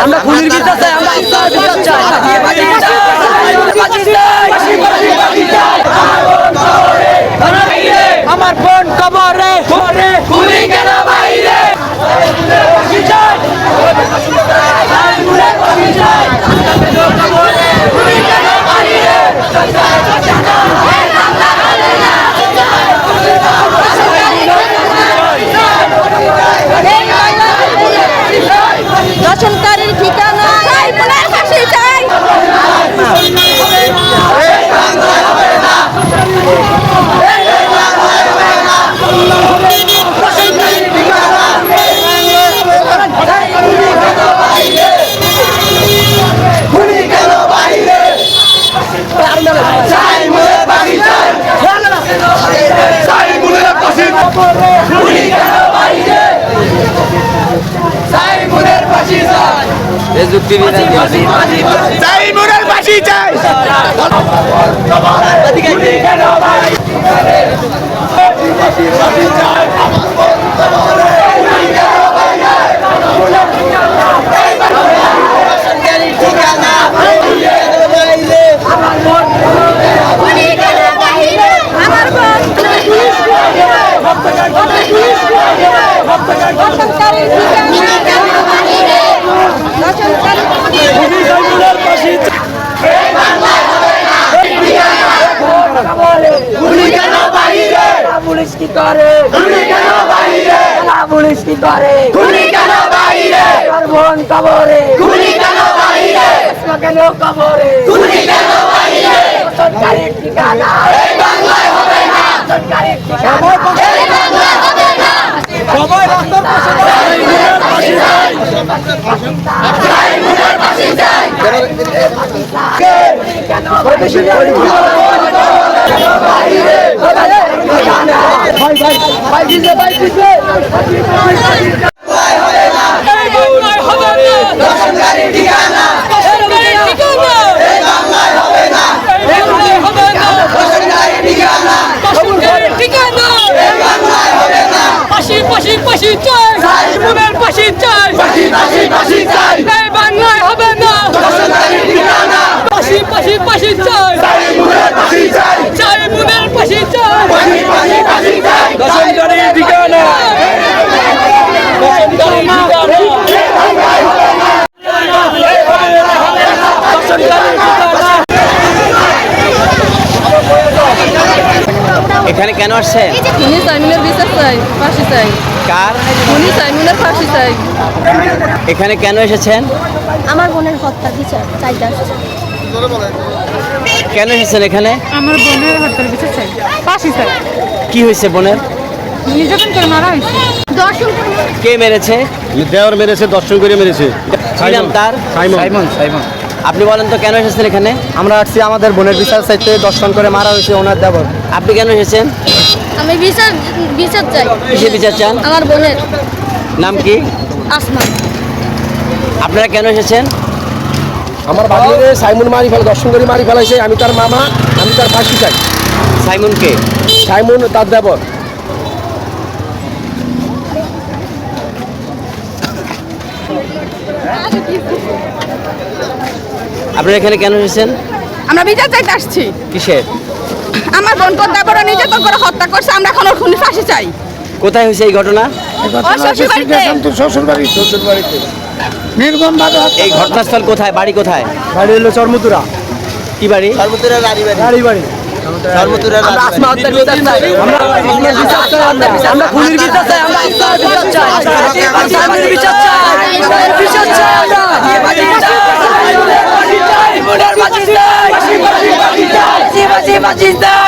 আমরা খুনির বিচার চাই, আমরা ইসলামের বিচার চাই। আমার বোন কবরে খুনি কেন বাইরে? দর্শনকারীর ঠিকানা ফাঁসি চাই। পুলিশ কি করে? পুলিশ কি করে? বোন কবরে কেন কবরে? সরকারের ঠিকানা বাংলায় হবে না। সরকারের ঠিকানা সবাই রাস্তার পাশে বাংলায় হবে না। পাশি পাশি পাশি চাই, চাই মুনের পাশি চাই। দর্শনকারীর ঠিকানা এখানে কেন আসছেন? খুনি সাইমুনের বিচার চাই, ফাঁসি চাই। কার? খুনি সাইমুনের ফাঁসি চাই। এখানে কেন এসেছেন? আমার বোনের হত্যার বিচার চাইতে আসছে। কেন এসেছেন এখানে? আমার বোনের হত্যার বিচার চাই, ফাঁসি চাই। কি হয়েছে বোনের? নির্যাতন করে মারা হয়েছে। দর্শন কে মেরেছে? দেওয়ার মেরেছে, দর্শন করে মেরেছে। কি নাম তার? সাইমন। আপনি বলেন তো কেন এসেছেন এখানে? আমরা আসছি আমাদের বোনের বিচার চাইতে, দর্শন করে মারা হয়েছে ওনার দেবর। আপনি কেন এসেছেন? আমি বিচার চাই। কিসে বিচার চান? আমার বোনের নাম কি? আসমান। আপনারা কেন এসেছেন? আমার ভাগ্নিরে সাইমন মারি ফেলে, দর্শন করে মারি ফেলাইছে। আমি তার মামা, আমি তার ফাঁসি চাই। সাইমনকে? সাইমন তার দেবর। আপনারা এখানে কেন এসেছেন? আমরা বিচার চাইতে আসছি। কিসের? আমার বোন কোথায় বড় নির্যাতন করে হত্যা করছে, আমরা এখন ওর খুনি ফাঁসি চাই। কোথায় হয়েছে এই ঘটনা? শ্বশুর বাড়িতে নির্গম ভাবে। এই ঘটনাস্থল কোথায়? বাড়ি কোথায়? বাড়ি হলো চরমতুরা। কি বাড়ি? গাড়ি বাড়ি। আমরা খুনির বিচার চাই, আমরা ইসলামের বিচার চাই। ইসলামের বিচার চাই, বিচার চাই আমরা। মুনের ফাঁসি চাই, ফাঁসি চাই,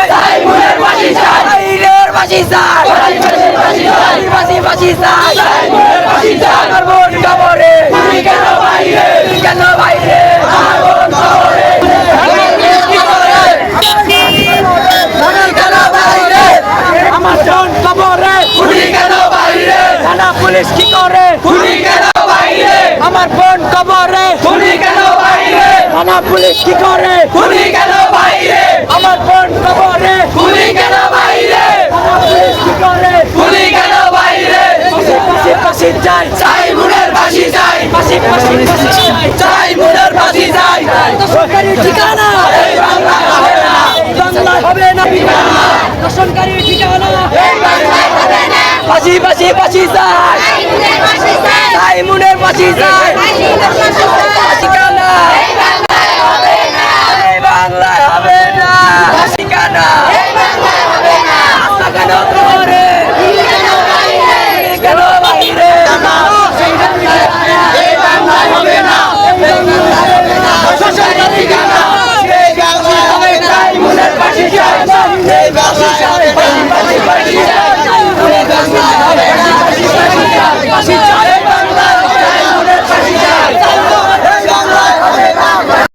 মুনের ফাঁসি চাই, মুনের ফাঁসি চাই, ফাঁসি চাই, আমার বোন কবরে কেন বাইরে? কেন বাইরে? আমার বোন কবরে পুলিশ কি করে? খুনি কেন বাইরে? আমার বোন কবরে খুনি কেন বাইরে? থানা পুলিশ কি করে? খুনি কেন বাইরে? আমার বোন কবরে খুনি কেন বাইরে? থানা পুলিশ কি করে? খুনি কেন বাইরে? হবে না দর্শনকারী ঠিকানা ফাঁসি ফাঁসি ফাঁসি চাই সাইমুনের ফাঁসি চাই ঠিকানা এই বাংলায় হবে না ঠিকানা